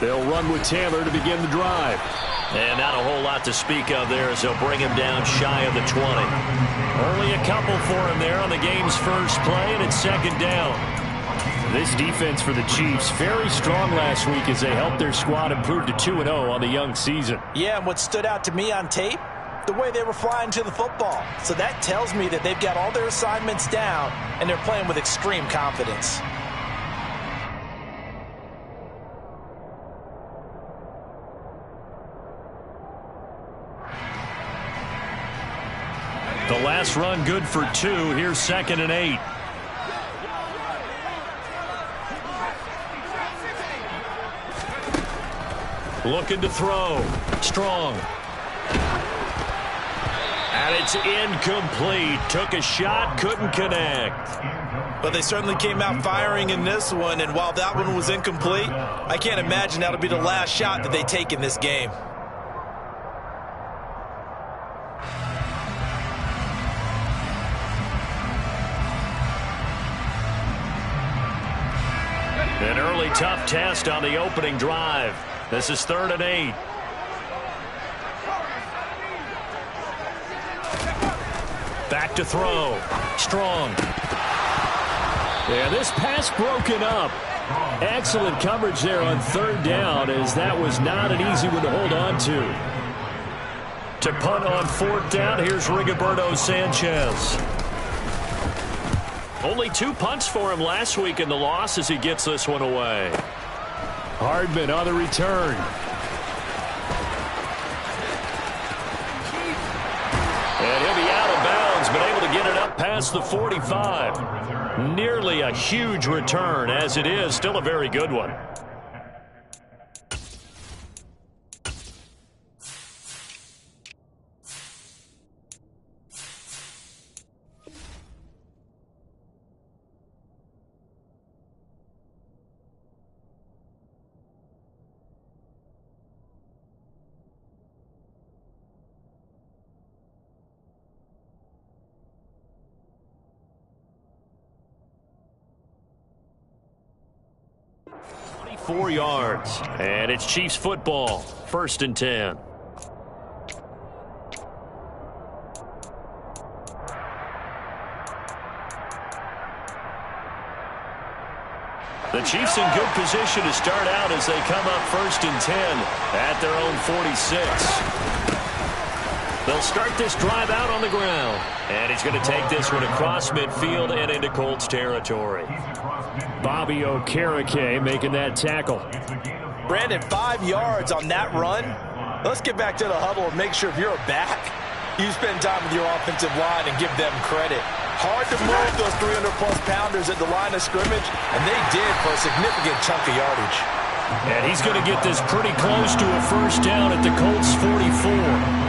They'll run with Taylor to begin the drive. And not a whole lot to speak of there as they'll bring him down shy of the 20. Only a couple for him there on the game's first play, and it's second down. This defense for the Chiefs, very strong last week as they helped their squad improve to 2-0 on the young season. Yeah, and what stood out to me on tape, the way they were flying to the football. So that tells me that they've got all their assignments down, and they're playing with extreme confidence. The last run good for 2. Here's 2nd and 8. Looking to throw. Strong. And it's incomplete. Took a shot, couldn't connect. But they certainly came out firing in this one, and while that one was incomplete, I can't imagine that'll be the last shot that they take in this game. An early tough test on the opening drive. This is 3rd and 8. Back to throw. Strong. Yeah, this pass broken up. Excellent coverage there on 3rd down, as that was not an easy one to hold on to. To punt on 4th down, here's Rigoberto Sanchez. Only 2 punts for him last week in the loss as he gets this one away. Hardman on the return. And he'll be out of bounds, but able to get it up past the 45. Nearly a huge return. As it is, still a very good one. .4 yards, and it's Chiefs football. 1st and 10. The Chiefs in good position to start out as they come up 1st and 10 at their own 46. They'll start this drive out on the ground, and he's going to take this one across midfield and into Colts territory. Bobby Okereke making that tackle. Brandon, 5 yards on that run. Let's get back to the huddle and make sure if you're a back, you spend time with your offensive line and give them credit. Hard to move those 300-plus pounders at the line of scrimmage, and they did for a significant chunk of yardage. And he's going to get this pretty close to a 1st down at the Colts 44.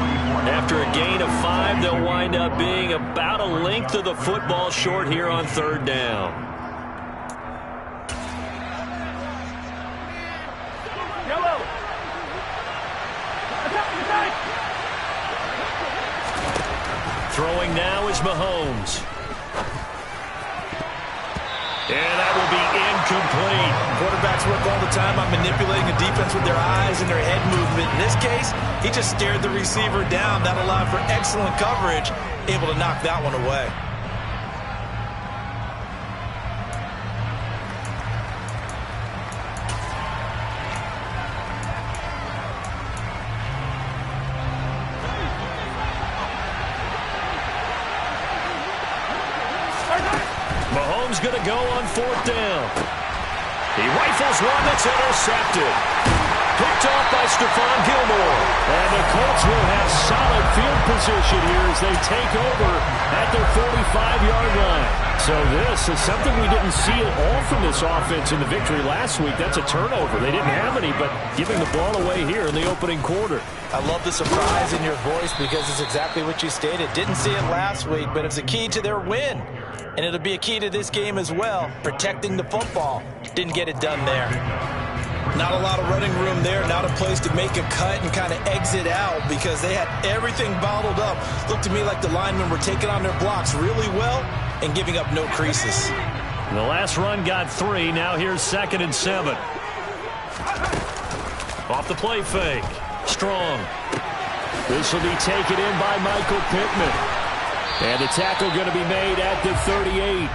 After a gain of 5, they'll wind up being about a length of the football short here on 3rd down. Throwing now is Mahomes. And that will be incomplete. Quarterbacks work all the time on manipulating a defense with their eyes and their head movement. In this case, he just stared the receiver down. That allowed for excellent coverage, able to knock that one away. Mahomes going to go on 4th down. He rifles one that's intercepted. Picked off by Stephon Gilmore. And the Colts will have solid field position here as they take over at their 45-yard line. So this is something we didn't see at all from this offense in the victory last week. That's a turnover. They didn't have any, but giving the ball away here in the opening quarter. I love the surprise in your voice because it's exactly what you stated. Didn't see it last week, but it's a key to their win. And it'll be a key to this game as well, protecting the football. Didn't get it done there. Not a lot of running room there, not a place to make a cut and kind of exit out because they had everything bottled up. Looked to me like the linemen were taking on their blocks really well and giving up no creases. The last run got 3. Now here's 2nd and 7. Off the play fake. Strong. This will be taken in by Michael Pittman. And the tackle going to be made at the 38.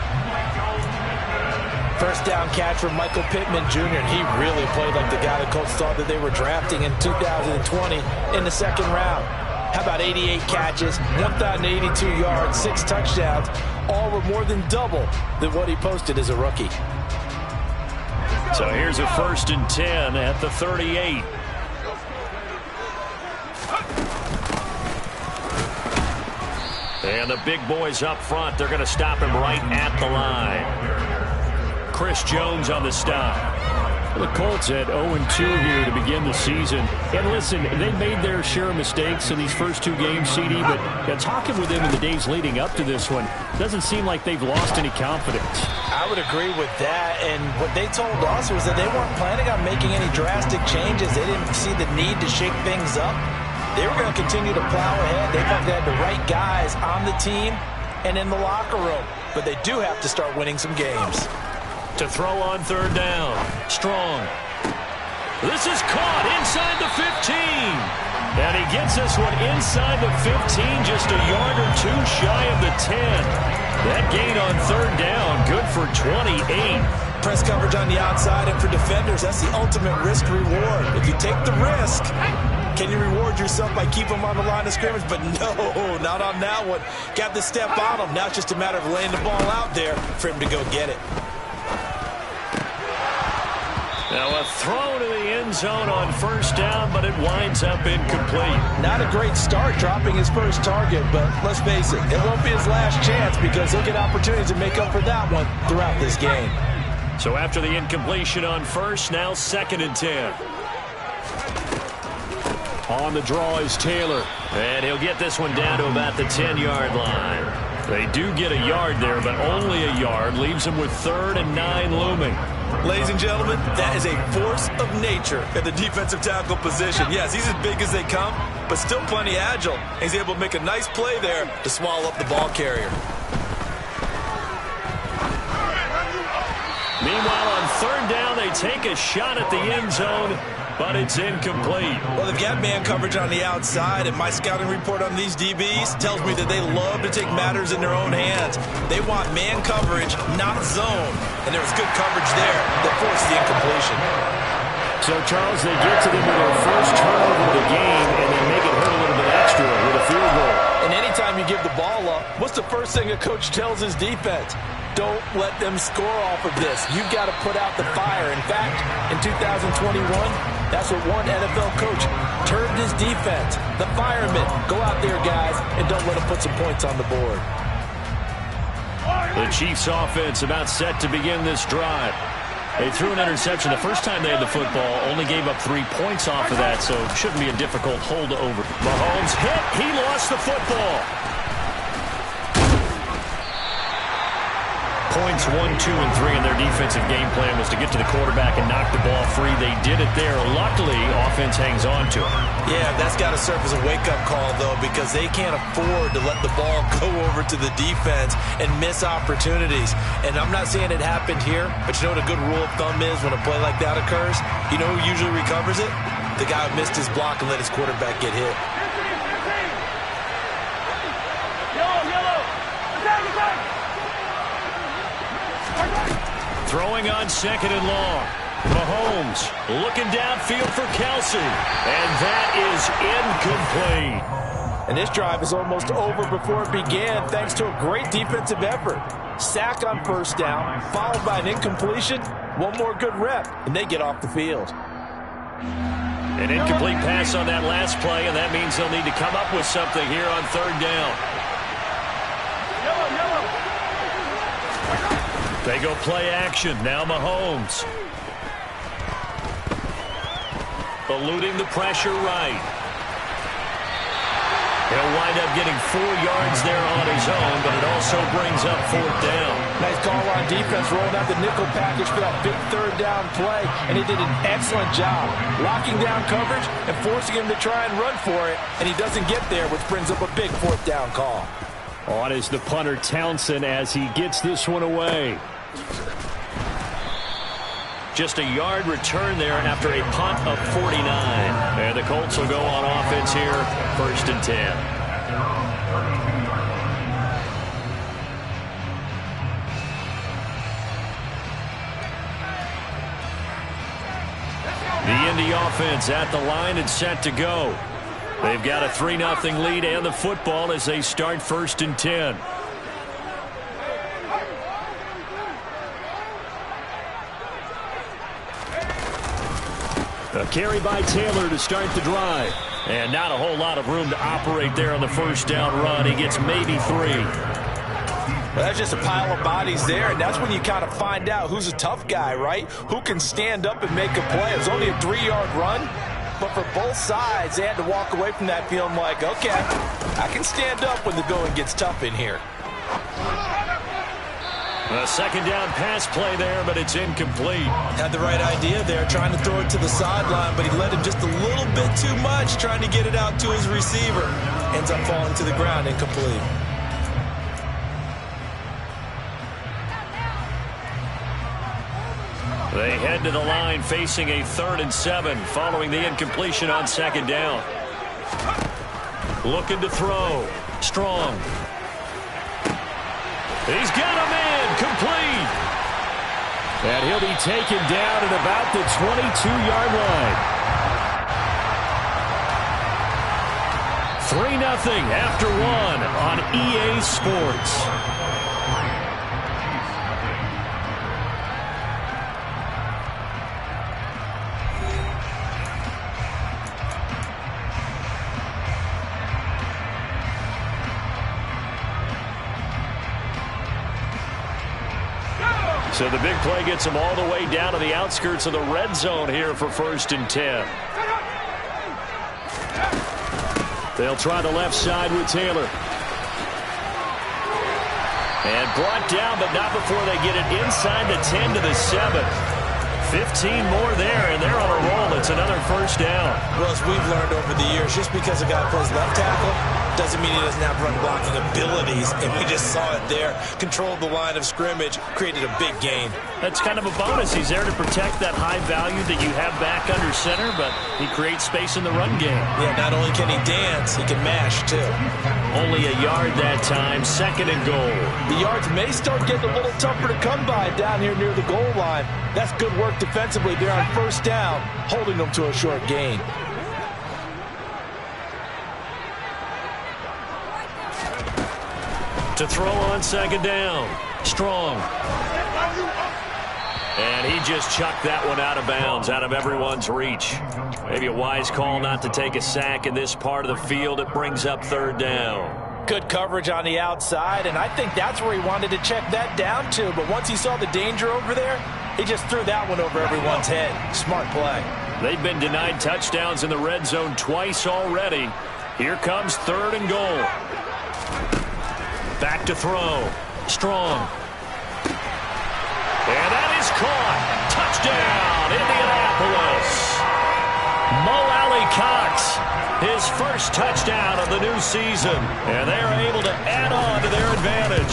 First down catch from Michael Pittman Jr. He really played like the guy the Colts thought that they were drafting in 2020 in the second round. How about 88 catches, 1,082 yards, 6 touchdowns, all were more than double than what he posted as a rookie. So here's a 1st and 10 at the 38. And the big boys up front, they're going to stop him right at the line. Chris Jones on the stop. The Colts at 0-2 here to begin the season. And listen, they made their share of mistakes in these first 2 games, CD, but talking with them in the days leading up to this one, doesn't seem like they've lost any confidence. I would agree with that, and what they told us was that they weren't planning on making any drastic changes. They didn't see the need to shake things up. They were going to continue to plow ahead. They thought they had the right guys on the team and in the locker room, but they do have to start winning some games. To throw on 3rd down. Strong. This is caught inside the 15. And he gets this one inside the 15, just a yard or 2 shy of the 10. That gain on 3rd down, good for 28. Press coverage on the outside, and for defenders, that's the ultimate risk-reward. If you take the risk, can you reward yourself by keeping them on the line of scrimmage? But no, not on that one. Got the step on him. Now it's just a matter of laying the ball out there for him to go get it. Now a throw to the end zone on 1st down, but it winds up incomplete. Not a great start dropping his first target, but let's face it, it won't be his last chance because he'll get opportunities to make up for that one throughout this game. So after the incompletion on 1st, now 2nd and 10. On the draw is Taylor. And he'll get this one down to about the 10-yard line. They do get a yard there, but only a yard. Leaves them with 3rd and 9 looming. Ladies and gentlemen, that is a force of nature at the defensive tackle position. Yes, he's as big as they come, but still plenty agile. He's able to make a nice play there to swallow up the ball carrier. Meanwhile, on 3rd down, they take a shot at the end zone, but it's incomplete. Well, they've got man coverage on the outside, and my scouting report on these DBs tells me that they love to take matters in their own hands. They want man coverage, not zone, and there was good coverage there that forced the incompletion. So, Charles, they get to them with their first turnover of the game, and they make it hurt a little bit extra with a field goal. And anytime you give the ball up, what's the first thing a coach tells his defense? Don't let them score off of this. You've got to put out the fire. In fact, in 2021, that's what one NFL coach termed his defense. The firemen. Go out there, guys, and don't let them put some points on the board. The Chiefs offense about set to begin this drive. They threw an interception the first time they had the football, only gave up 3 points off of that, so it shouldn't be a difficult holdover. Mahomes hit. He lost the football. Points 1, 2, and 3 in their defensive game plan was to get to the quarterback and knock the ball free. They did it there. Luckily, offense hangs on to it. Yeah, that's got to serve as a wake-up call, though, because they can't afford to let the ball go over to the defense and miss opportunities. And I'm not saying it happened here, but you know what a good rule of thumb is when a play like that occurs? You know who usually recovers it? The guy who missed his block and let his quarterback get hit. Throwing on 2nd and long. Mahomes looking downfield for Kelsey. And that is incomplete. And this drive is almost over before it began thanks to a great defensive effort. Sack on 1st down, followed by an incompletion. One more good rep, and they get off the field. An incomplete pass on that last play, and that means they'll need to come up with something here on 3rd down. They go play action. Now Mahomes. Eluding the pressure right. He'll wind up getting 4 yards there on his own, but it also brings up 4th down. Nice call on defense, rolling out the nickel package for that big 3rd down play, and he did an excellent job locking down coverage and forcing him to try and run for it, and he doesn't get there, which brings up a big 4th down call. On is the punter Townsend as he gets this one away. Just a yard return there after a punt of 49. And the Colts will go on offense here, 1st and 10. The Indy offense at the line and set to go. They've got a 3-0 lead and the football as they start 1st and 10. A carry by Taylor to start the drive. And not a whole lot of room to operate there on the 1st down run. He gets maybe 3. Well, that's just a pile of bodies there, and that's when you kind of find out who's a tough guy, right? Who can stand up and make a play. It was only a 3-yard run, but for both sides, they had to walk away from that feeling like, okay, I can stand up when the going gets tough in here. A 2nd down pass play there, but it's incomplete. Had the right idea there, trying to throw it to the sideline, but he led him just a little bit too much, trying to get it out to his receiver. Ends up falling to the ground, incomplete. They head to the line facing a 3rd and 7 following the incompletion on 2nd down. Looking to throw. Strong. He's got a man complete. And he'll be taken down at about the 22-yard line. 3-0 after 1 on EA Sports. So the big play gets them all the way down to the outskirts of the red zone here for 1st and 10. They'll try the left side with Taylor. And brought down, but not before they get it inside the 10 to the 7. 15 more there, and they're on a roll. It's another 1st down. Well, as we've learned over the years, just because a guy plays left tackle doesn't mean he doesn't have run blocking abilities, and we just saw it there. Controlled the line of scrimmage, created a big gain. That's kind of a bonus. He's there to protect that high value that you have back under center, but he creates space in the run game. Yeah, not only can he dance, he can mash, too. Only a yard that time, 2nd and goal. The yards may start getting a little tougher to come by down here near the goal line. That's good work defensively there on 1st down, holding them to a short gain. To throw on 2nd down. Strong. And he just chucked that one out of bounds, out of everyone's reach. Maybe a wise call not to take a sack in this part of the field. It brings up 3rd down. Good coverage on the outside, and I think that's where he wanted to check that down to. But once he saw the danger over there, he just threw that one over everyone's head. Smart play. They've been denied touchdowns in the red zone twice already. Here comes 3rd and goal. Back to throw. Strong. And that is caught. Touchdown, Indianapolis. Mo Alley-Cox, his first touchdown of the new season. And they're able to add on to their advantage.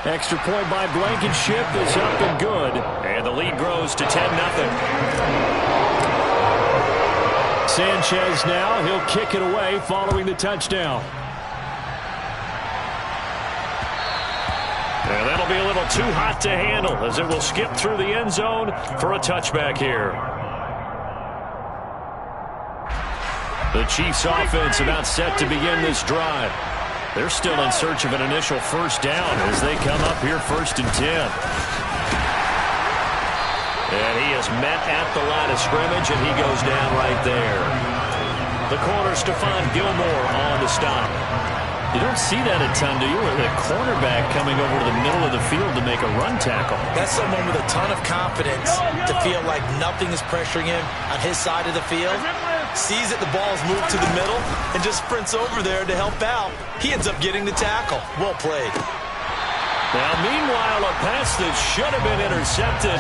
Extra point by Blankenship is up and good. And the lead grows to 10-0. Sanchez now, he'll kick it away following the touchdown. And that'll be a little too hot to handle as it will skip through the end zone for a touchback here. The Chiefs offense about set to begin this drive. They're still in search of an initial 1st down as they come up here 1st and 10. And he is met at the line of scrimmage, and he goes down right there. The corner, Stephon Gilmore, on the stop. You don't see that a ton, do you? The cornerback coming over to the middle of the field to make a run tackle. That's someone with a ton of confidence to feel like nothing is pressuring him on his side of the field. Sees that the ball's moved to the middle and just sprints over there to help out. He ends up getting the tackle. Well played. Now, meanwhile, a pass that should have been intercepted,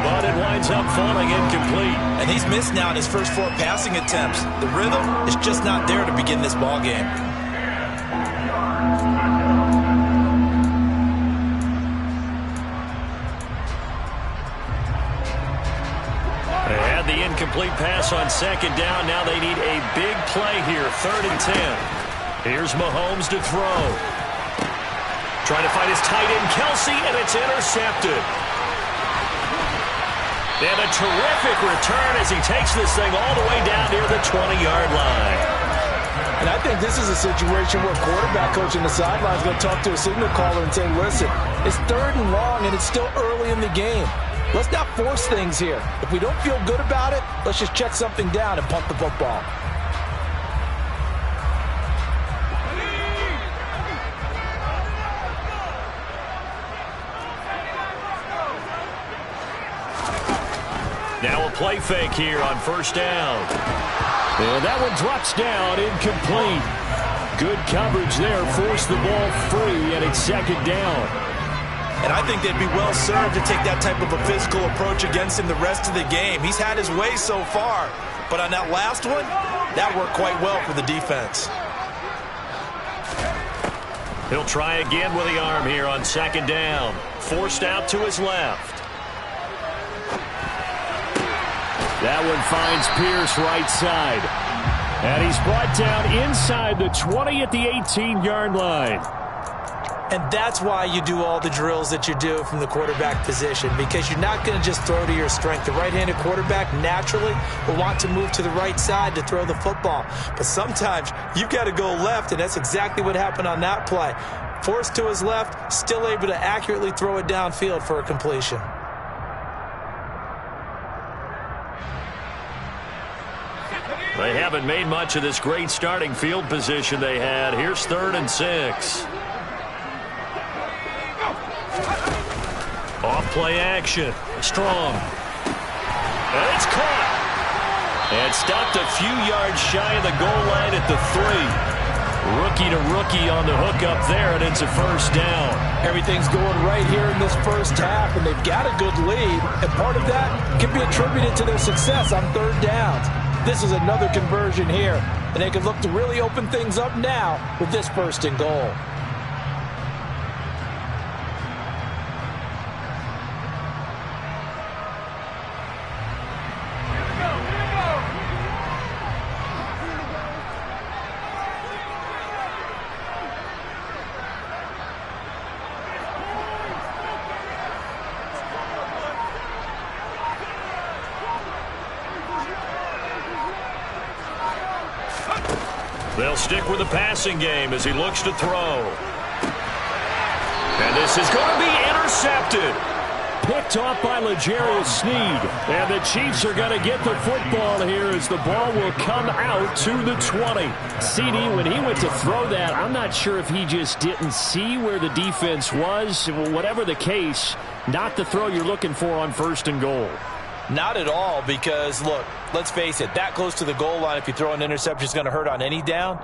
but it winds up falling incomplete. And he's missed now in his first 4 passing attempts. The rhythm is just not there to begin this ball game. pass on second down. Now they need a big play here, 3rd and 10. Here's Mahomes to throw. Trying to find his tight end, Kelsey, and it's intercepted. And a terrific return as he takes this thing all the way down near the 20-yard line. And I think this is a situation where quarterback coach on the sideline is going to talk to a signal caller and say, listen, it's 3rd and long, and it's still early in the game. Let's not force things here. If we don't feel good about it, let's just check something down and punt the football. Now a play fake here on 1st down. And that one drops down, incomplete. Good coverage there, forced the ball free, and it's 2nd down. And I think they'd be well served to take that type of a physical approach against him the rest of the game. He's had his way so far, but on that last one, that worked quite well for the defense. He'll try again with the arm here on 2nd down. Forced out to his left. That one finds Pierce right side. And he's brought down inside the 20 at the 18-yard line. And that's why you do all the drills that you do from the quarterback position, because you're not going to just throw to your strength. The right-handed quarterback naturally will want to move to the right side to throw the football. But sometimes you've got to go left, and that's exactly what happened on that play. Forced to his left, still able to accurately throw it downfield for a completion. They haven't made much of this great starting field position they had. Here's 3rd and 6. Off play action. Strong. And it's caught. And stopped a few yards shy of the goal line at the 3. Rookie to rookie on the hook up there, and it's a 1st down. Everything's going right here in this first half, and they've got a good lead. And part of that can be attributed to their success on 3rd downs. This is another conversion here, and they can look to really open things up now with this 1st and goal. They'll stick with the passing game as he looks to throw. And this is going to be intercepted. Picked off by L'Jarius Sneed. And the Chiefs are going to get the football here as the ball will come out to the 20. CD, when he went to throw that, I'm not sure if he just didn't see where the defense was. Whatever the case, not the throw you're looking for on 1st and goal. Not at all, because, look, let's face it, that close to the goal line, if you throw an interception, is going to hurt on any down.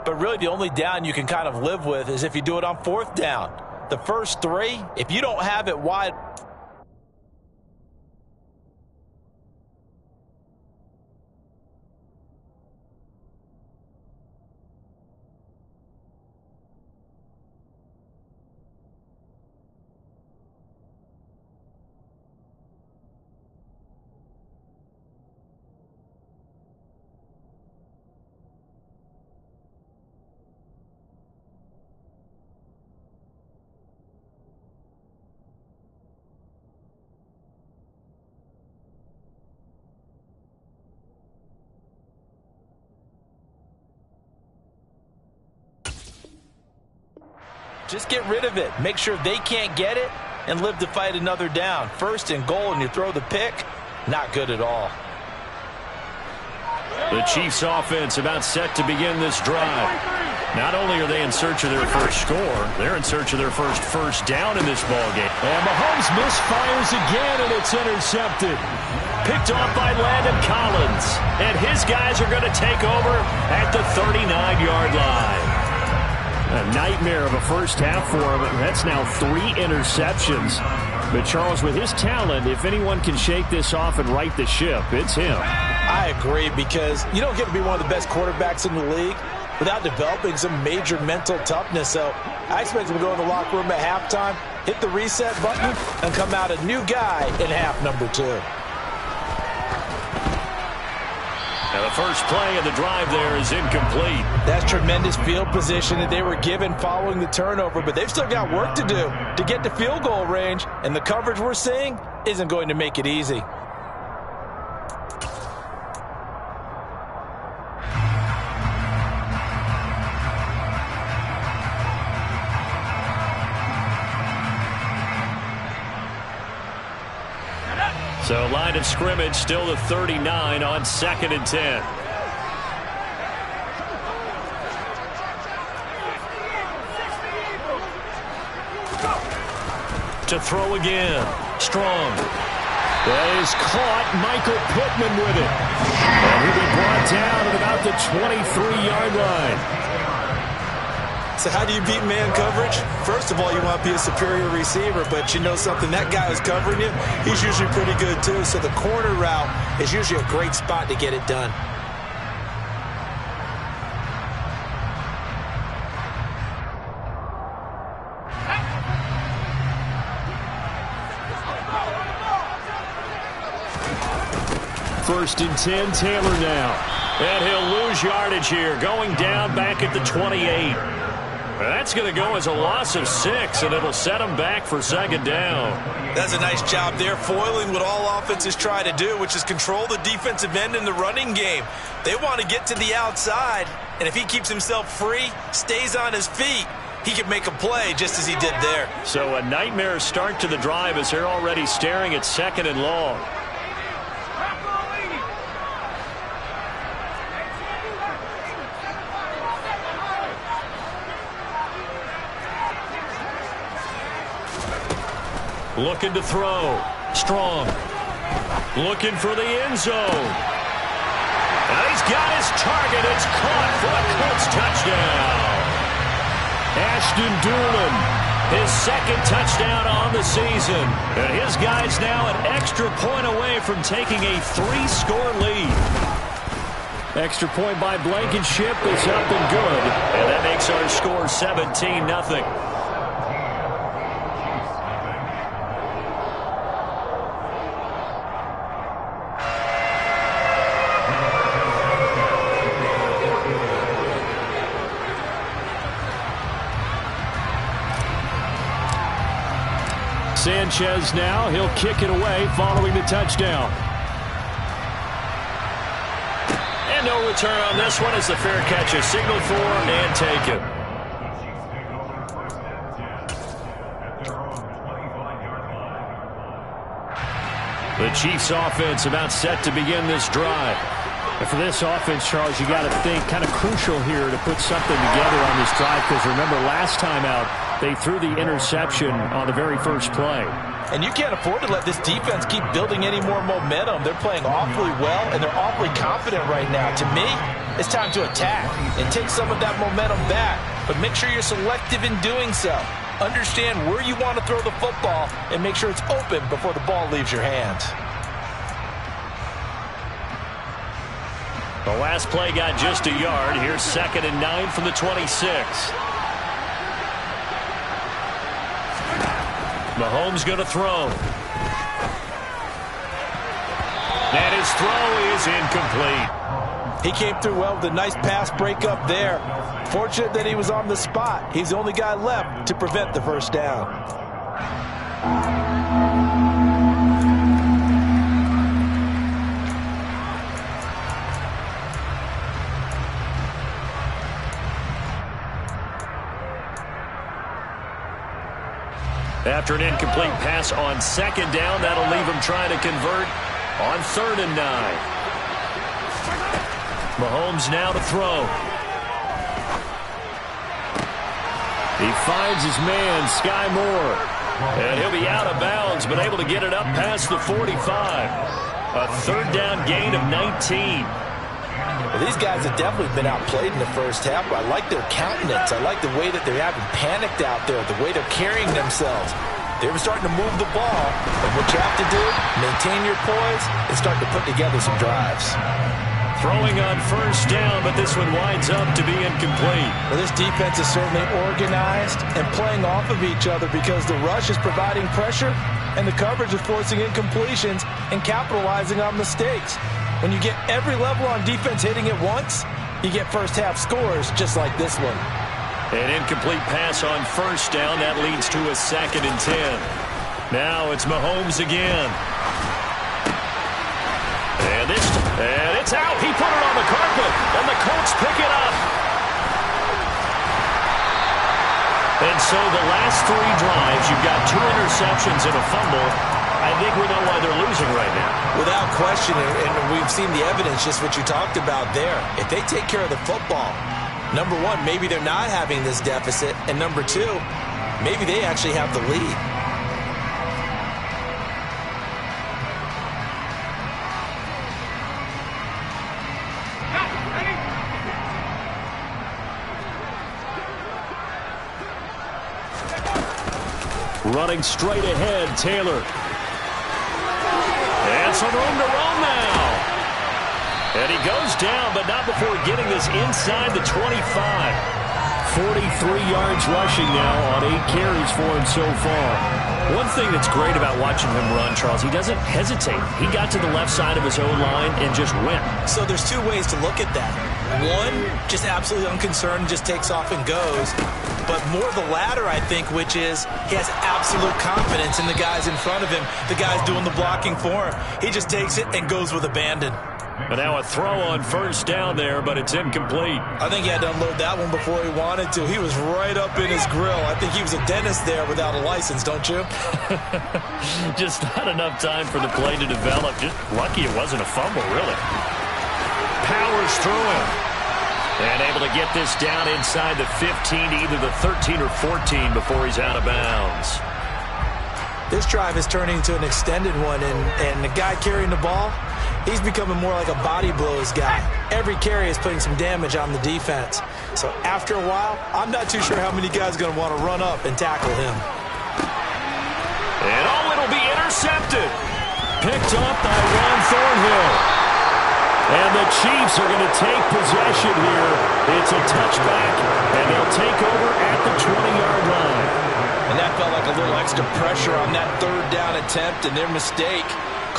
But really, the only down you can kind of live with is if you do it on 4th down. The first 3, if you don't have it wide. Just get rid of it. Make sure they can't get it and live to fight another down. 1st and goal, and you throw the pick. Not good at all. The Chiefs offense about set to begin this drive. Not only are they in search of their first score, they're in search of their first down in this ballgame. And Mahomes misfires again, and it's intercepted. Picked off by Landon Collins. And his guys are going to take over at the 39-yard line. A nightmare of a first half for him. That's now 3 interceptions. But Charles, with his talent, if anyone can shake this off and right the ship, it's him. I agree, because you don't get to be one of the best quarterbacks in the league without developing some major mental toughness. So I expect him to go in the locker room at halftime, hit the reset button, and come out a new guy in half number 2. Now the first play of the drive there is incomplete. That's tremendous field position that they were given following the turnover, but they've still got work to do to get to field goal range, and the coverage we're seeing isn't going to make it easy. So line of scrimmage still the 39 on 2nd and 10. To throw again. Strong. That is caught. Michael Pittman with it. And he'll be brought down at about the 23-yard line. So how do you beat man coverage? First of all, you want to be a superior receiver, but you know something, that guy who's covering you, he's usually pretty good too. So the corner route is usually a great spot to get it done. First and 10, Taylor now. And he'll lose yardage here, going down back at the 28. That's going to go as a loss of 6, and it'll set him back for 2nd down. That's a nice job there, foiling what all offenses try to do, which is control the defensive end in the running game. They want to get to the outside, and if he keeps himself free, stays on his feet, he can make a play just as he did there. So a nightmare start to the drive as they're already staring at 2nd and long. Looking to throw. Strong. Looking for the end zone. And he's got his target. It's caught for a Colts touchdown. Ashton Dulin, his 2nd touchdown on the season. And his guy's now an extra point away from taking a 3-score lead. Extra point by Blankenship is up and good. And that makes our score 17-0. Sanchez now, he'll kick it away following the touchdown. And no return on this one as the fair catch is signaled for and taken. The Chiefs offense about set to begin this drive. And for this offense, Charles, you got to think kind of crucial here to put something together on this drive, because remember last time out, they threw the interception on the very first play. And you can't afford to let this defense keep building any more momentum. They're playing awfully well, and they're awfully confident right now. To me, it's time to attack and take some of that momentum back. But make sure you're selective in doing so. Understand where you want to throw the football and make sure it's open before the ball leaves your hands. The last play got just a yard. Here's 2nd and 9 from the 26. Mahomes going to throw. And his throw is incomplete. He came through well with a nice pass breakup there. Fortunate that he was on the spot. He's the only guy left to prevent the first down. After an incomplete pass on 2nd down, that'll leave him trying to convert on 3rd and 9. Mahomes now to throw. He finds his man, Sky Moore. And he'll be out of bounds, but able to get it up past the 45. A 3rd down gain of 19. Well, these guys have definitely been outplayed in the first half, but I like their countenance. I like the way that they're having panicked out there, the way they're carrying themselves. They were starting to move the ball, and what you have to do, maintain your poise and start to put together some drives. Throwing on 1st down, but this one winds up to be incomplete. Well, this defense is certainly organized and playing off of each other because the rush is providing pressure and the coverage is forcing incompletions and capitalizing on mistakes. When you get every level on defense hitting at once, you get first half scores just like this one. An incomplete pass on first down. That leads to a 2nd and 10. Now it's Mahomes again. And it's out. He put it on the carpet, and the Colts pick it up. And so the last 3 drives, you've got 2 interceptions and a fumble. I think we know why they're losing right now. Without question, and we've seen the evidence, just what you talked about there. If they take care of the football, number one, maybe they're not having this deficit, and number two, maybe they actually have the lead. Running straight ahead, Taylor. And some room to roam now. And he goes down, but not before getting this inside the 25. 43 yards rushing now on 8 carries for him so far. One thing that's great about watching him run, Charles, he doesn't hesitate. He got to the left side of his own line and just went. So there's 2 ways to look at that. One, just absolutely unconcerned, just takes off and goes. But more the latter, I think, which is he has absolute confidence in the guys in front of him, the guys doing the blocking for him. He just takes it and goes with abandon. But now a throw on first down there, but it's incomplete. I think he had to unload that one before he wanted to. He was right up in his grill. I think he was a dentist there without a license, don't you? Just not enough time for the play to develop. Just lucky it wasn't a fumble, really. Powers through him. And able to get this down inside the 15 to either the 13 or 14 before he's out of bounds. This drive is turning into an extended one, and the guy carrying the ball, he's becoming more like a body blows guy. Every carry is putting some damage on the defense. So after a while, I'm not too sure how many guys are going to want to run up and tackle him. And it'll be intercepted. Picked up by Ron Thornhill. And the Chiefs are going to take possession here. It's a touchback, and they'll take over at the 20-yard line. And that felt like a little extra pressure on that 3rd down attempt, and their mistake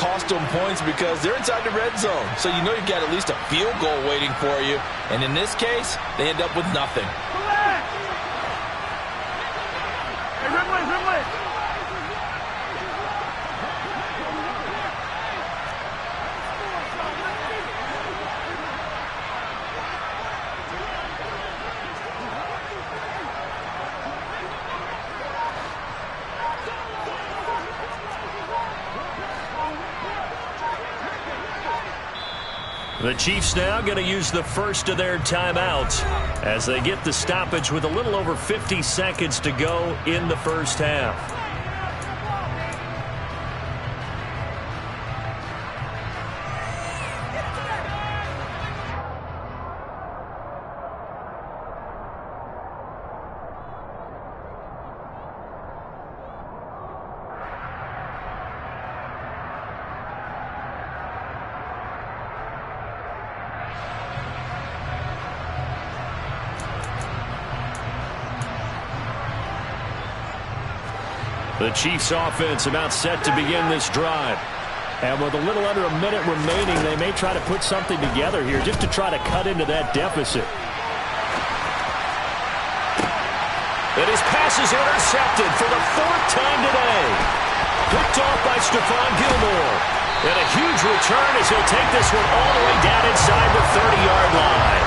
cost them points because they're inside the red zone. So you know you've got at least a field goal waiting for you. And in this case, they end up with nothing. The Chiefs now going to use the first of their timeouts as they get the stoppage with a little over 50 seconds to go in the first half. The Chiefs offense about set to begin this drive. And with a little under a minute remaining, they may try to put something together here just to try to cut into that deficit. And his pass is intercepted for the 4th time today. Picked off by Stephon Gilmore. And a huge return as he'll take this one all the way down inside the 30-yard line.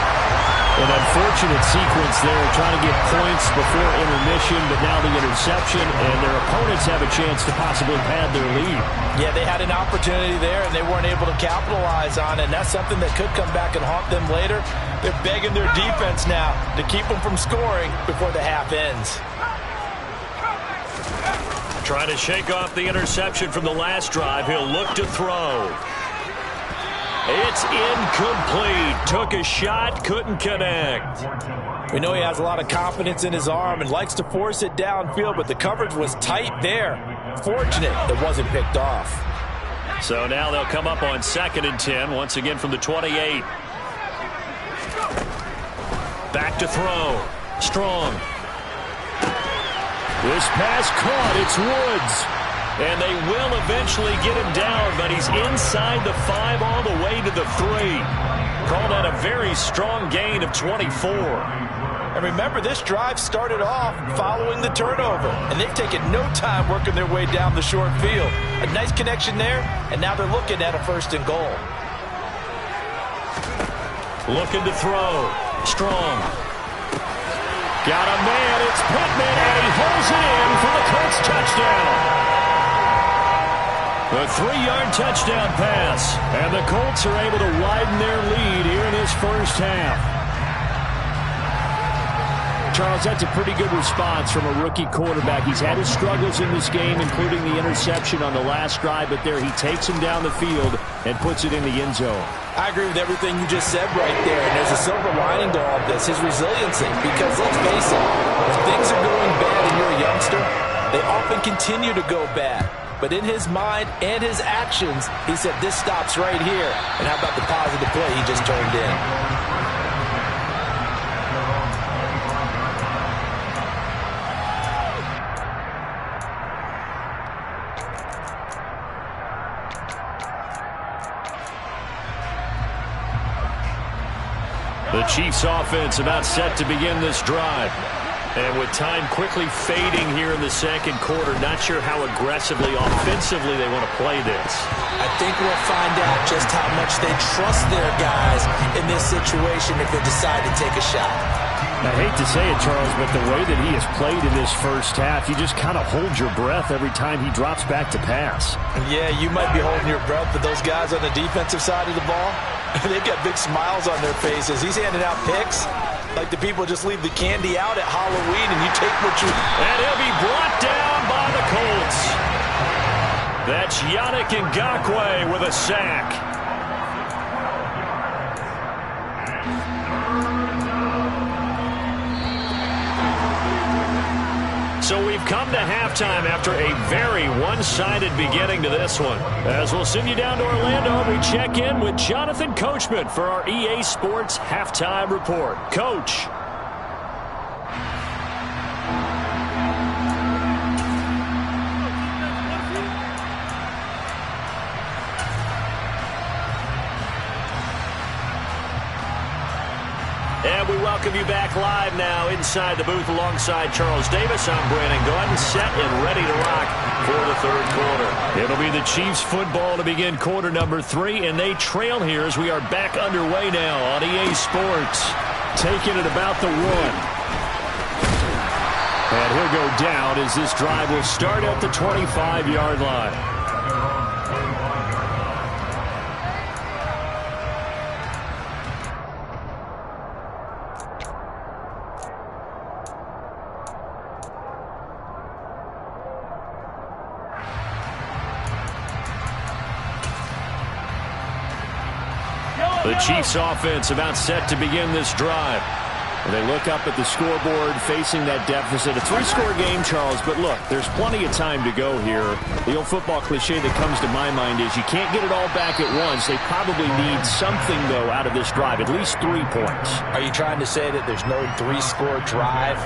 An unfortunate sequence there, trying to get points before intermission, but now the interception, and their opponents have a chance to possibly pad their lead. Yeah, they had an opportunity there, and they weren't able to capitalize on it, and that's something that could come back and haunt them later. They're begging their defense now to keep them from scoring before the half ends. Trying to shake off the interception from the last drive. He'll look to throw. It's incomplete. Took a shot, couldn't connect. We know he has a lot of confidence in his arm and likes to force it downfield, but the coverage was tight there. Fortunate it wasn't picked off. So now they'll come up on 2nd and 10, once again from the 28. Back to throw. Strong. This pass caught. It's Woods. And they will eventually get him down, but he's inside the 5 all the way to the 3. Call that a very strong gain of 24. And remember, this drive started off following the turnover, and they've taken no time working their way down the short field. A nice connection there, and now they're looking at a 1st and goal. Looking to throw. Strong. Got a man. It's Pittman, and he holds it in for the Colts touchdown. A 3-yard touchdown pass, and the Colts are able to widen their lead here in this first half. Charles, that's a pretty good response from a rookie quarterback. He's had his struggles in this game, including the interception on the last drive, but there he takes him down the field and puts it in the end zone. I agree with everything you just said right there, and there's a silver lining to all of this, his resiliency, because let's face it, when things are going bad and you're a youngster, they often continue to go bad. But in his mind and his actions, he said, this stops right here. And how about the positive play he just turned in? The Chiefs offense about set to begin this drive. And with time quickly fading here in the second quarter, not sure how aggressively, offensively they want to play this. I think we'll find out just how much they trust their guys in this situation if they decide to take a shot. I hate to say it, Charles, but the way that he has played in this first half, you just kind of hold your breath every time he drops back to pass. Yeah, you might be holding your breath, but those guys on the defensive side of the ball, they've got big smiles on their faces. He's handing out picks like the people just leave the candy out at Halloween and you take what you... And he'll be brought down by the Colts. That's Yannick Ngakoue with a sack. So we've come to halftime after a very one-sided beginning to this one. As we'll send you down to Orlando, we check in with Jonathan Coachman for our EA Sports Halftime Report. Coach. And we welcome you back live now inside the booth alongside Charles Davis. I'm Brandon Gordon, set and ready to rock for the third quarter. It'll be the Chiefs football to begin quarter number 3, and they trail here as we are back underway now on EA Sports. Taking it about the 1. And he'll go down as this drive will start at the 25-yard line. The Chiefs offense about set to begin this drive. And they look up at the scoreboard facing that deficit. A 3-score game, Charles, but look, there's plenty of time to go here. The old football cliche that comes to my mind is you can't get it all back at once. They probably need something, though, out of this drive, at least 3 points. Are you trying to say that there's no 3-score drive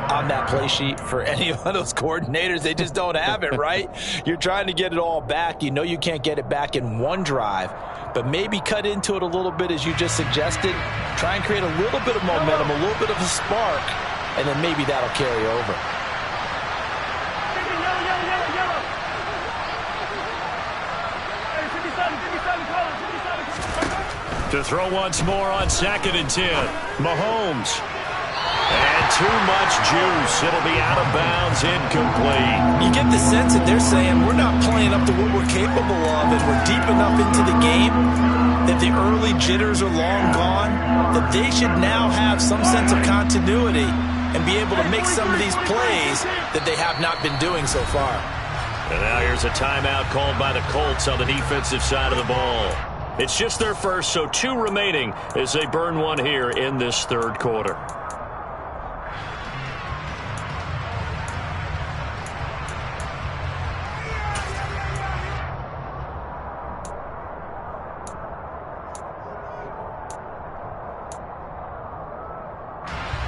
on that play sheet for any of those coordinators? They just don't have it, right? You're trying to get it all back. You know you can't get it back in one drive, but maybe cut into it a little bit as you just suggested. Try and create a little bit of momentum, a little bit of a spark, and then maybe that'll carry over. To throw once more on 2nd and 10. Mahomes. And too much juice. It'll be out of bounds, incomplete. You get the sense that they're saying we're not playing up to what we're capable of, and we're deep enough into the game that the early jitters are long gone, that they should now have some sense of continuity and be able to make some of these plays that they have not been doing so far. And now here's a timeout called by the Colts on the defensive side of the ball. It's just their first, so 2 remaining as they burn one here in this third quarter.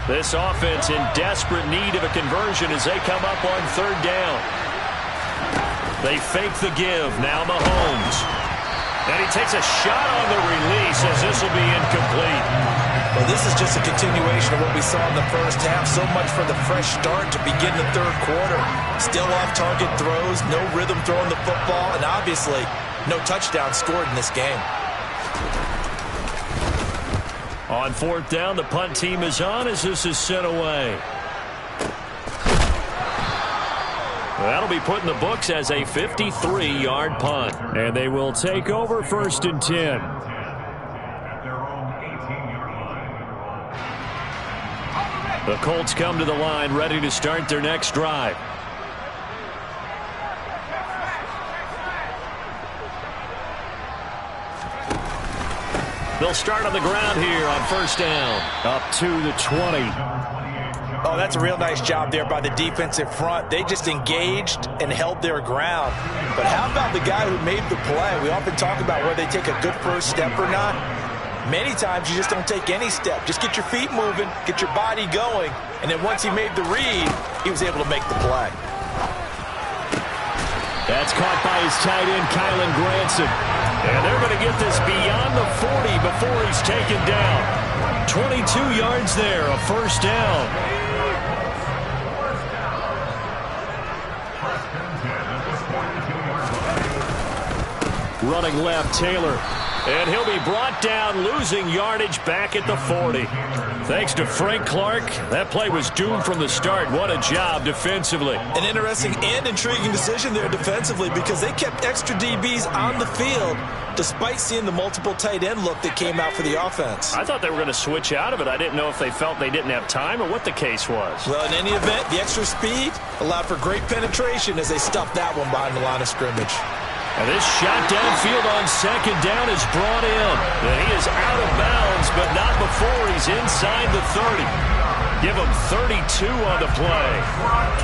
This offense in desperate need of a conversion as they come up on 3rd down. They fake the give. Now Mahomes. And he takes a shot on the release as this will be incomplete. Well, this is just a continuation of what we saw in the first half. So much for the fresh start to begin the third quarter. Still off-target throws, no rhythm throwing the football, and obviously no touchdown scored in this game. On fourth down, the punt team is on as this is sent away. That'll be put in the books as a 53-yard punt. And they will take over first and 10. The Colts come to the line ready to start their next drive. They'll start on the ground here on first down. Up to the 20. Oh, that's a real nice job there by the defensive front. They just engaged and held their ground. But how about the guy who made the play? We often talk about whether they take a good first step or not. Many times you just don't take any step. Just get your feet moving, get your body going, and then once he made the read, he was able to make the play. That's caught by his tight end, Kylan Granson. And they're going to get this beyond the 40 before he's taken down. 22 yards there, a first down. Running left, Taylor. And he'll be brought down, losing yardage back at the 40. Thanks to Frank Clark, that play was doomed from the start. What a job defensively. An interesting and intriguing decision there defensively because they kept extra DBs on the field despite seeing the multiple tight end look that came out for the offense. I thought they were going to switch out of it. I didn't know if they felt they didn't have time or what the case was. Well, in any event, the extra speed allowed for great penetration as they stuffed that one behind the line of scrimmage. And this shot downfield on second down is brought in. And he is out of bounds, but not before he's inside the 30. Give him 32 on the play.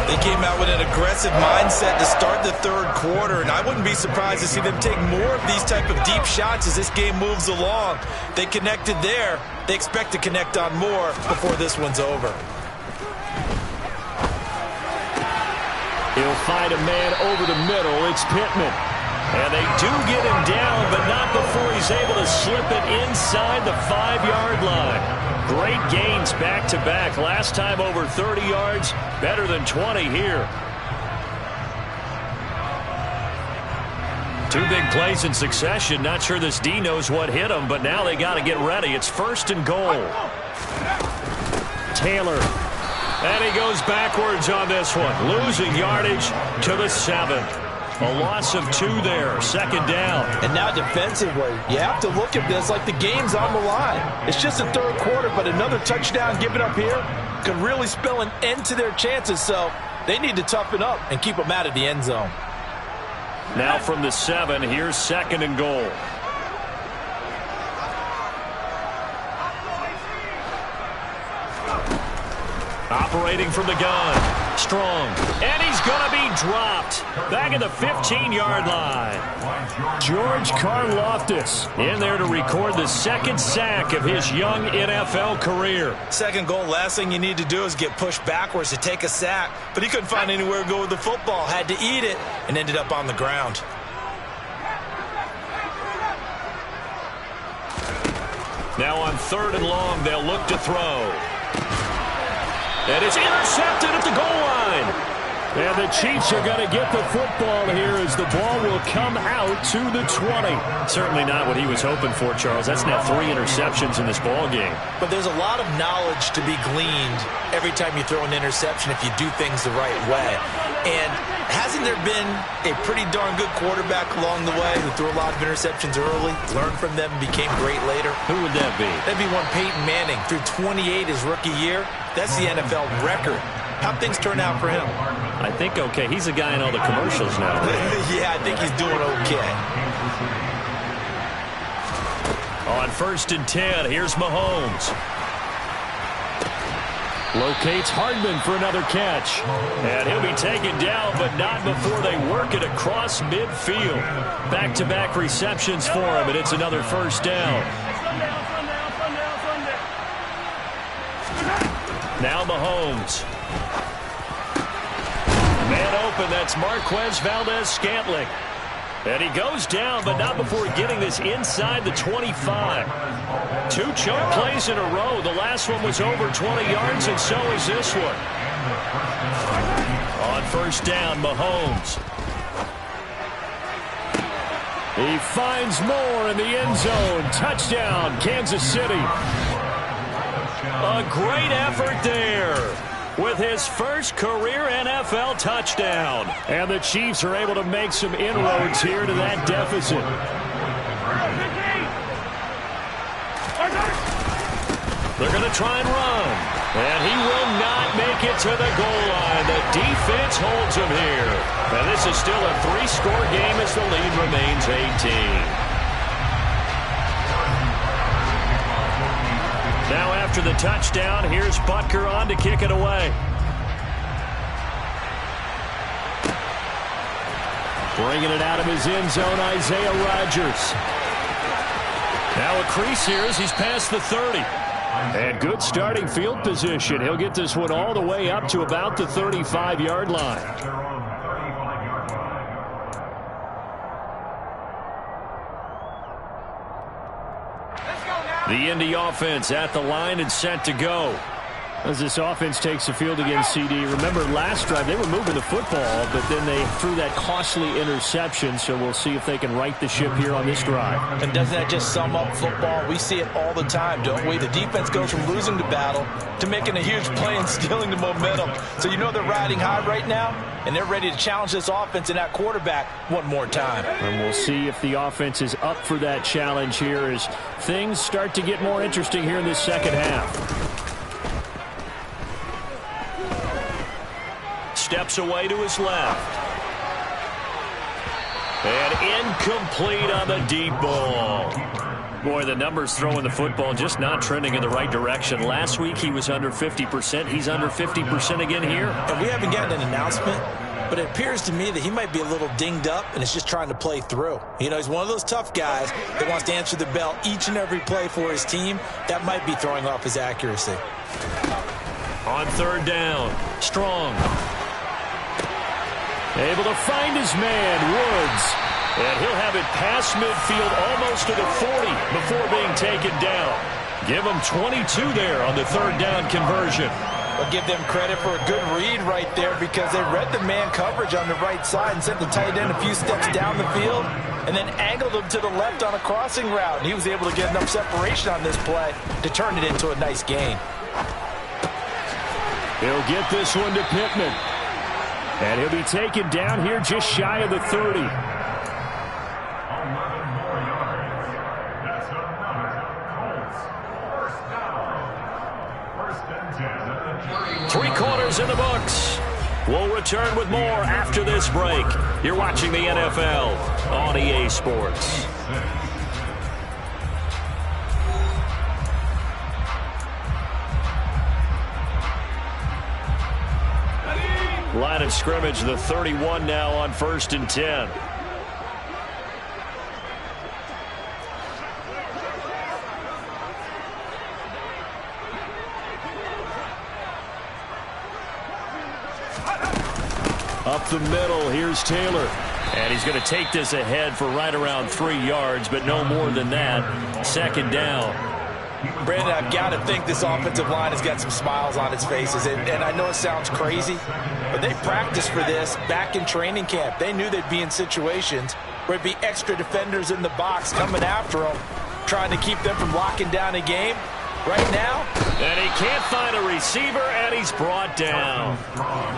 They came out with an aggressive mindset to start the third quarter, and I wouldn't be surprised to see them take more of these type of deep shots as this game moves along. They connected there. They expect to connect on more before this one's over. He'll find a man over the middle. It's Pittman. And they do get him down, but not before he's able to slip it inside the 5-yard line. Great gains back-to-back. Last time over 30 yards, better than 20 here. Two big plays in succession. Not sure this D knows what hit him, but now they got to get ready. It's first and goal. Taylor. And he goes backwards on this one, losing yardage to the 7. A loss of 2 there, second down. And now defensively, you have to look at this like the game's on the line. It's just the third quarter, but another touchdown given up here could really spell an end to their chances, so they need to toughen up and keep them out of the end zone. Now from the 7, here's second and goal. Operating from the gun. Strong. And he's going to be dropped. Back at the 15-yard line. George Karlaftis in there to record the second sack of his young NFL career. Second goal, last thing you need to do is get pushed backwards to take a sack. But he couldn't find anywhere to go with the football. Had to eat it and ended up on the ground. Now on third and long, they'll look to throw. And it's intercepted at the goal line. And the Chiefs are going to get the football here as the ball will come out to the 20. Certainly not what he was hoping for, Charles. That's now 3 interceptions in this ball game. But there's a lot of knowledge to be gleaned every time you throw an interception if you do things the right way. And hasn't there been a pretty darn good quarterback along the way who threw a lot of interceptions early, learned from them, and became great later? Who would that be? That'd be one Peyton Manning. Threw 28 his rookie year. That's the NFL record. How'd things turn out for him? I think okay. He's a guy in all the commercials now. Yeah, I think he's doing okay. On first and 10, here's Mahomes. Locates Hardman for another catch. And he'll be taken down, but not before they work it across midfield. Back-to-back receptions for him, and it's another first down. Now Mahomes. Man man open. That's Marquez Valdez-Scantling. And he goes down, but not before getting this inside the 25. 2 choke plays in a row. The last one was over 20 yards, and so is this one. On first down, Mahomes. He finds Moore in the end zone. Touchdown, Kansas City. A great effort there with his first career NFL touchdown. And the Chiefs are able to make some inroads here to that deficit. They're going to try and run. And he will not make it to the goal line. The defense holds him here. And this is still a 3-score game as the lead remains 18. Now after the touchdown, here's Butker on to kick it away. Bringing it out of his end zone, Isaiah Rodgers. Now a crease here as he's past the 30. And good starting field position. He'll get this one all the way up to about the 35-yard line. The Indy offense at the line and set to go. As this offense takes the field against CD. Remember last drive they were moving the football, but then they threw that costly interception. So we'll see if they can right the ship here on this drive. And doesn't that just sum up football? We see it all the time, don't we? The defense goes from losing the battle to making a huge play and stealing the momentum. So you know they're riding high right now, and they're ready to challenge this offense and that quarterback one more time. And we'll see if the offense is up for that challenge here as things start to get more interesting here in this second half. Steps away to his left. And incomplete on the deep ball. Boy, the numbers throwing the football just not trending in the right direction. Last week he was under 50%. He's under 50% again here. And we haven't gotten an announcement, but it appears to me that he might be a little dinged up and is just trying to play through. You know, he's one of those tough guys that wants to answer the bell each and every play for his team. That might be throwing off his accuracy. On third down, Strong. Able to find his man, Woods. And he'll have it past midfield almost to the 40 before being taken down. Give him 22 there on the third down conversion. I'll give them credit for a good read right there because they read the man coverage on the right side and sent the tight end a few steps down the field and then angled him to the left on a crossing route. And he was able to get enough separation on this play to turn it into a nice gain. He'll get this one to Pittman. And he'll be taken down here just shy of the 30. Three quarters in the books. We'll return with more after this break. You're watching the NFL on EA Sports. Line of scrimmage, the 31 now on 1st and 10. Up the middle, here's Taylor. And he's going to take this ahead for right around 3 yards, but no more than that. Second down. Brandon, I've got to think this offensive line has got some smiles on its faces. And I know it sounds crazy, but they practiced for this back in training camp. They knew they'd be in situations where it'd be extra defenders in the box coming after them, trying to keep them from locking down a game. Right now, and he can't find a receiver, and he's brought down.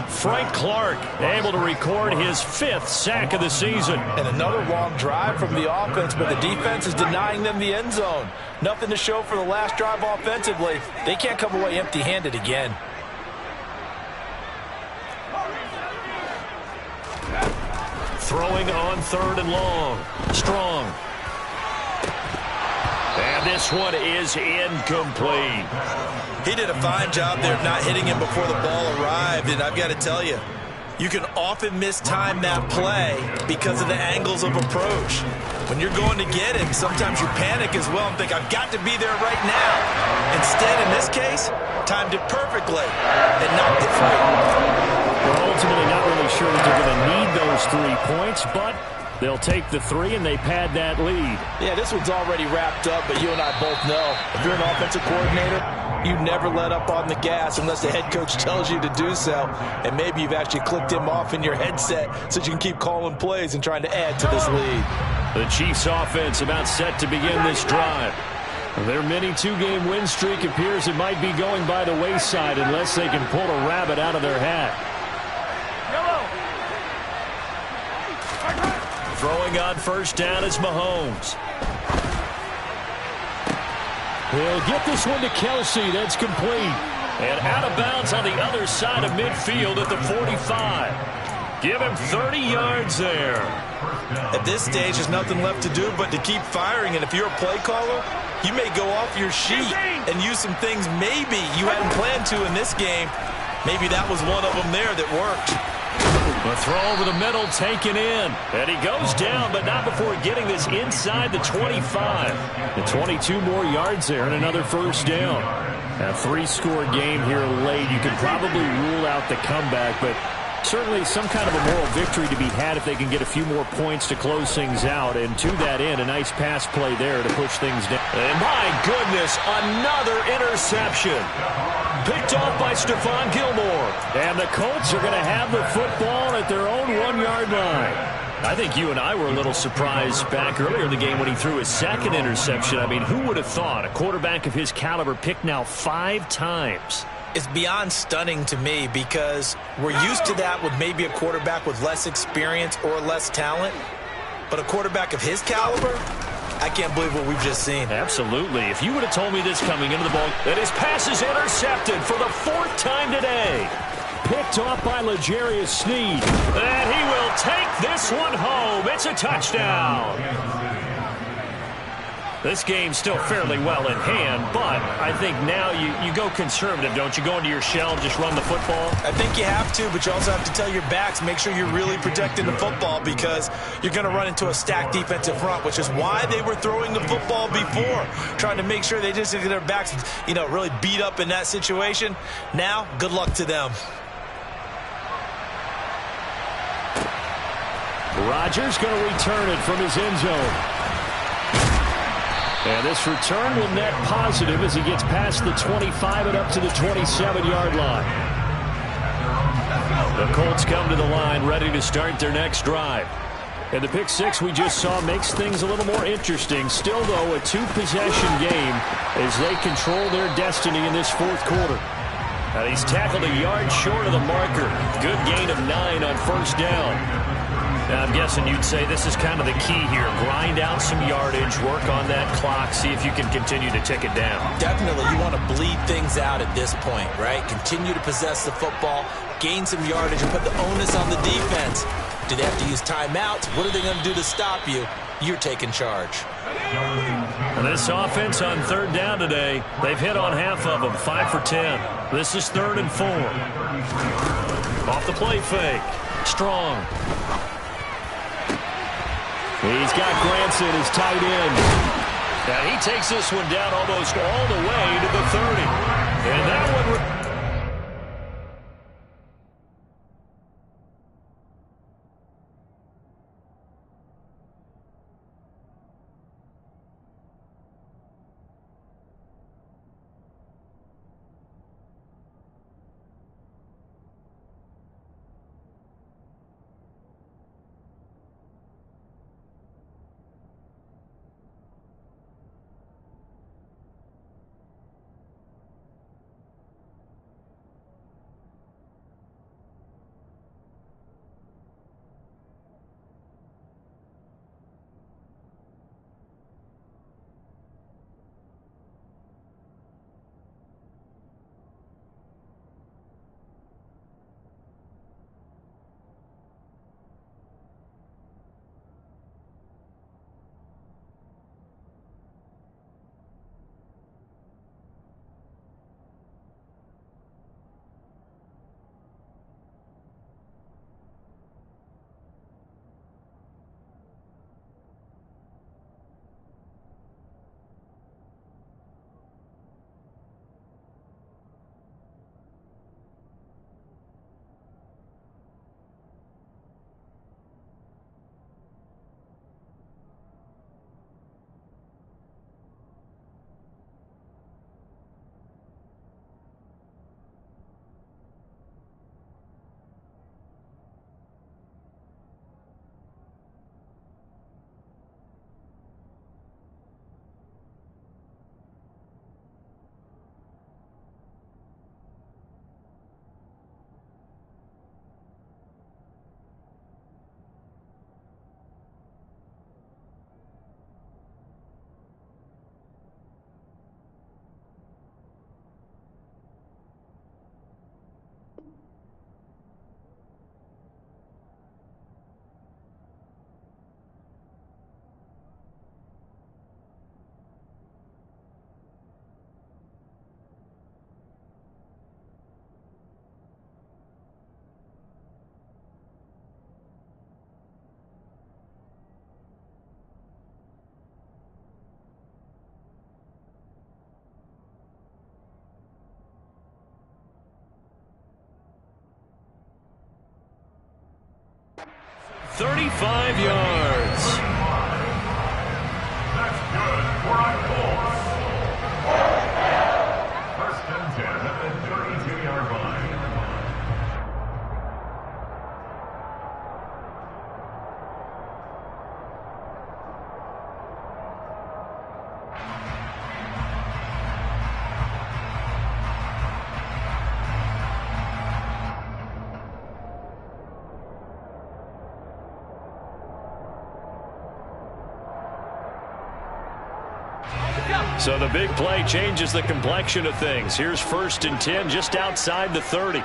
Frank Clark able to record his 5th sack of the season. And another long drive from the offense, but the defense is denying them the end zone. Nothing to show for the last drive offensively. They can't come away empty-handed again. Throwing on 3rd and long. Strong. And this one is incomplete. He did a fine job there of not hitting him before the ball arrived, and I've got to tell you, you can often mistime that play because of the angles of approach. When you're going to get him, sometimes you panic as well and think, I've got to be there right now. Instead, in this case, timed it perfectly and knocked it free. Well, ultimately not really sure that they're going to need those 3 points, but they'll take the 3 and they pad that lead. Yeah, this one's already wrapped up, but you and I both know if you're an offensive coordinator, you never let up on the gas unless the head coach tells you to do so. And maybe you've actually clicked him off in your headset so you can keep calling plays and trying to add to this lead. The Chiefs offense about set to begin this drive. Their mini 2-game win streak appears it might be going by the wayside unless they can pull a rabbit out of their hat. Throwing on first down is Mahomes. He'll get this one to Kelsey. That's complete. And out of bounds on the other side of midfield at the 45. Give him 30 yards there. At this stage, there's nothing left to do but to keep firing. And if you're a play caller, you may go off your sheet and use some things maybe you hadn't planned to in this game. Maybe that was one of them there that worked. A throw over the middle taken in. And he goes down, but not before getting this inside the 25. The 22 more yards there and another first down. A 3-score game here late. You can probably rule out the comeback, but certainly some kind of a moral victory to be had if they can get a few more points to close things out. And to that end, a nice pass play there to push things down. And my goodness, another interception. Picked off by Stephon Gilmore. And the Colts are going to have the football at their own 1-yard line. I think you and I were a little surprised back earlier in the game when he threw his second interception. I mean, who would have thought a quarterback of his caliber picked now 5 times? It's beyond stunning to me because we're used to that with maybe a quarterback with less experience or less talent. But a quarterback of his caliber, I can't believe what we've just seen. Absolutely. If you would have told me this coming into the ball, that his pass is intercepted for the 4th time today. Picked off by L'Jarius Sneed. And he will take this one home. It's a touchdown. This game's still fairly well in hand, but I think now you go conservative, don't you? Go into your shell and just run the football? I think you have to, but you also have to tell your backs, make sure you're really protecting the football because you're going to run into a stacked defensive front, which is why they were throwing the football before, trying to make sure they just get their backs, really beat up in that situation. Now, good luck to them. Rodgers going to return it from his end zone. And this return will net positive as he gets past the 25 and up to the 27-yard line. The Colts come to the line ready to start their next drive. And the pick six we just saw makes things a little more interesting. Still, though, a 2-possession game as they control their destiny in this 4th quarter. And he's tackled a yard short of the marker. Good gain of 9 on first down. Now, I'm guessing you'd say this is kind of the key here. Grind out some yardage, work on that clock, see if you can continue to tick it down. Definitely, you want to bleed things out at this point, right? Continue to possess the football, gain some yardage, and put the onus on the defense. Do they have to use timeouts? What are they going to do to stop you? You're taking charge. And this offense on 3rd down today, they've hit on half of them, 5 for 10. This is 3rd and 4. Off the play fake. Strong. He's got Granson as tight end. And he takes this one down almost all the way to the 30. And that one... 35 yards. That's good for a Colts. First and 10 at the 32-yard line. So the big play changes the complexion of things. Here's 1st and 10 just outside the 30.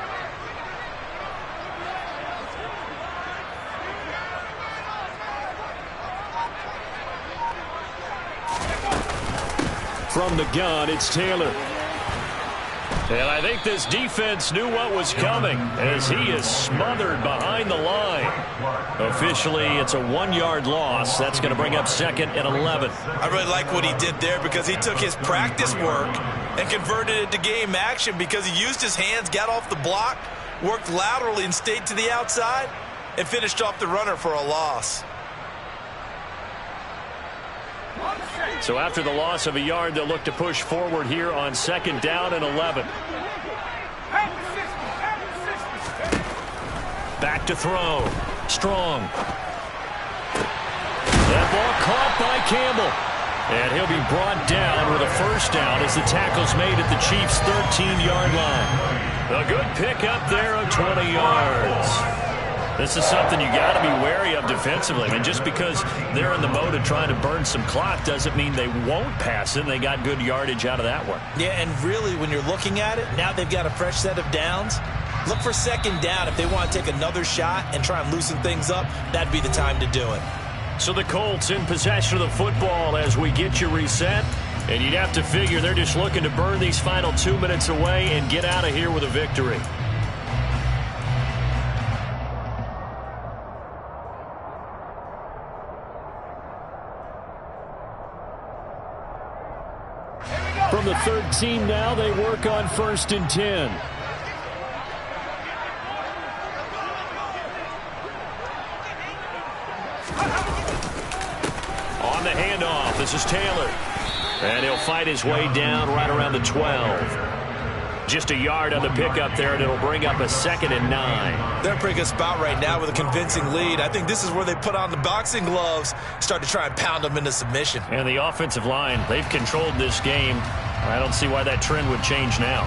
From the gun, it's Taylor. And I think this defense knew what was coming as he is smothered behind the line. Officially, it's a 1-yard loss. That's going to bring up 2nd and 11. I really like what he did there because he took his practice work and converted it to game action because he used his hands, got off the block, worked laterally and stayed to the outside, and finished off the runner for a loss. So after the loss of a yard, they'll look to push forward here on 2nd down and 11. Back to throw. Strong. That ball caught by Campbell. And he'll be brought down with a 1st down as the tackle's made at the Chiefs' 13-yard line. A good pickup there of 20 yards. This is something you got to be wary of defensively. I mean, just because they're in the mode of trying to burn some clock doesn't mean they won't pass it. They got good yardage out of that one. Yeah, and really, when you're looking at it, now they've got a fresh set of downs. Look for 2nd down. If they want to take another shot and try and loosen things up, that'd be the time to do it. So the Colts in possession of the football as we get you reset. And you'd have to figure they're just looking to burn these final 2 minutes away and get out of here with a victory. From the 13 now, they work on 1st and 10. On the handoff, this is Taylor. And he'll fight his way down right around the 12. Just a yard on the pickup there, and it'll bring up a 2nd and 9. They're in a pretty good spot right now with a convincing lead. I think this is where they put on the boxing gloves, start to try and pound them into submission. And the offensive line, they've controlled this game. I don't see why that trend would change now.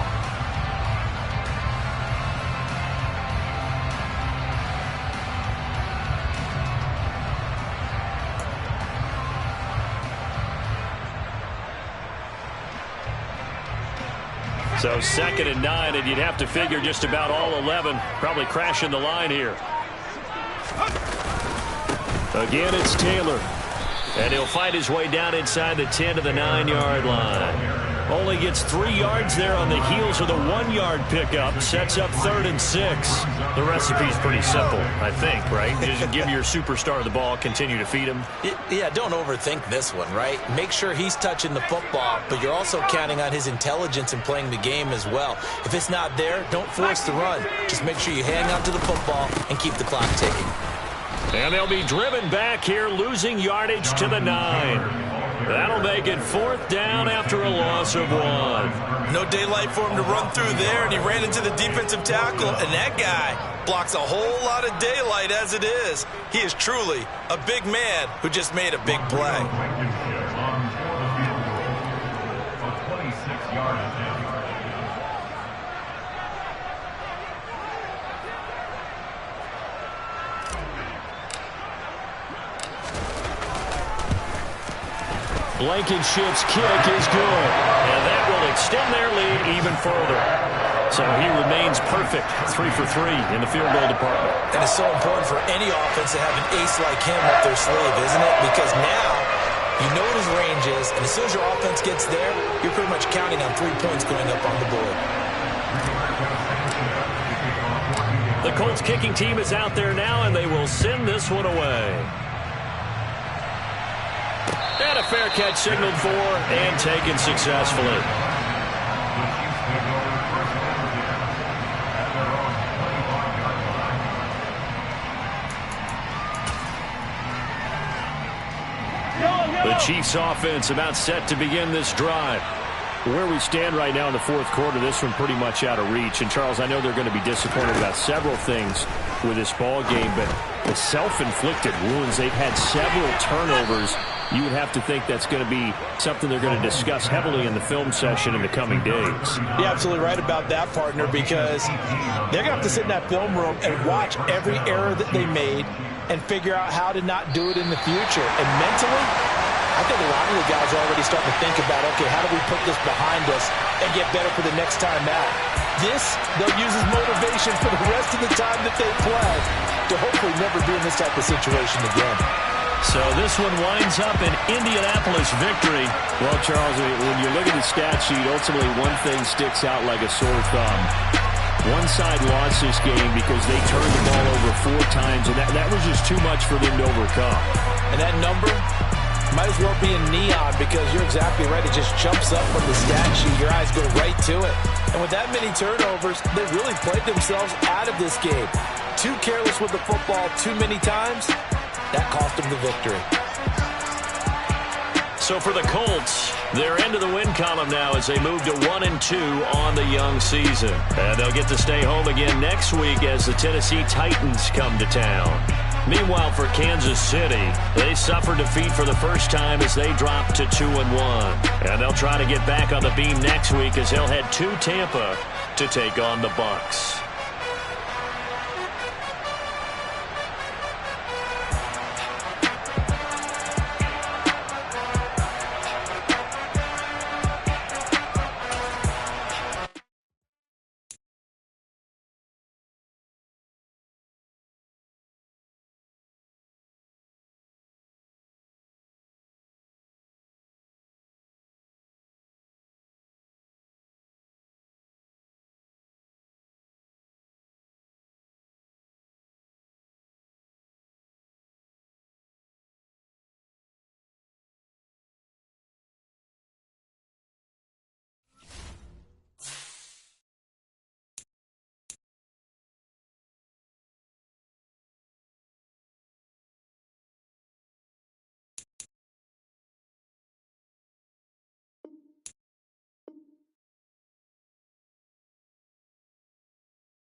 So 2nd and 9, and you'd have to figure just about all 11 probably crashing the line here. Again, it's Taylor. And he'll fight his way down inside the 10 to the 9-yard line. Only gets 3 yards there on the heels of the 1-yard pickup. Sets up 3rd and 6. The recipe's pretty simple, I think, right? Just give your superstar the ball, continue to feed him. Yeah, don't overthink this one, right? Make sure he's touching the football, but you're also counting on his intelligence in playing the game as well. If it's not there, don't force the run. Just make sure you hang on to the football and keep the clock ticking. And they'll be driven back here, losing yardage to the 9. That'll make it 4th down after a loss of 1. No daylight for him to run through there, and he ran into the defensive tackle, and that guy blocks a whole lot of daylight as it is. He is truly a big man who just made a big play. Blankenship's kick is good, and that will extend their lead even further. So he remains perfect, 3 for 3 in the field goal department. And it's so important for any offense to have an ace like him up their sleeve, isn't it? Because now you know what his range is, and as soon as your offense gets there, you're pretty much counting on 3 points going up on the board. The Colts kicking team is out there now, and they will send this one away. And a fair catch signaled for and taken successfully. The Chiefs offense about set to begin this drive. Where we stand right now in the fourth quarter, this one pretty much out of reach. And, Charles, I know they're going to be disappointed about several things with this ball game, but the self-inflicted wounds, they've had several turnovers. You would have to think that's going to be something they're going to discuss heavily in the film session in the coming days. You're absolutely right about that, partner, because they're going to have to sit in that film room and watch every error that they made and figure out how to not do it in the future. And mentally, I think a lot of the guys are already starting to think about, okay, how do we put this behind us and get better for the next time out? This, they'll use as motivation for the rest of the time that they play to hopefully never be in this type of situation again. So this one winds up an Indianapolis victory. Well, Charles, when you look at the stat sheet, ultimately one thing sticks out like a sore thumb. One side lost this game because they turned the ball over 4 times, and that was just too much for them to overcome. And that number might as well be in neon, because you're exactly right. It just jumps up from the stat sheet. Your eyes go right to it. And with that many turnovers, they really played themselves out of this game. Too careless with the football too many times. That cost them the victory. So for the Colts, they're into the win column now as they move to 1-2 on the young season. And they'll get to stay home again next week as the Tennessee Titans come to town. Meanwhile, for Kansas City, they suffered defeat for the first time as they dropped to 2-1. And they'll try to get back on the beam next week as they'll head to Tampa to take on the Bucs.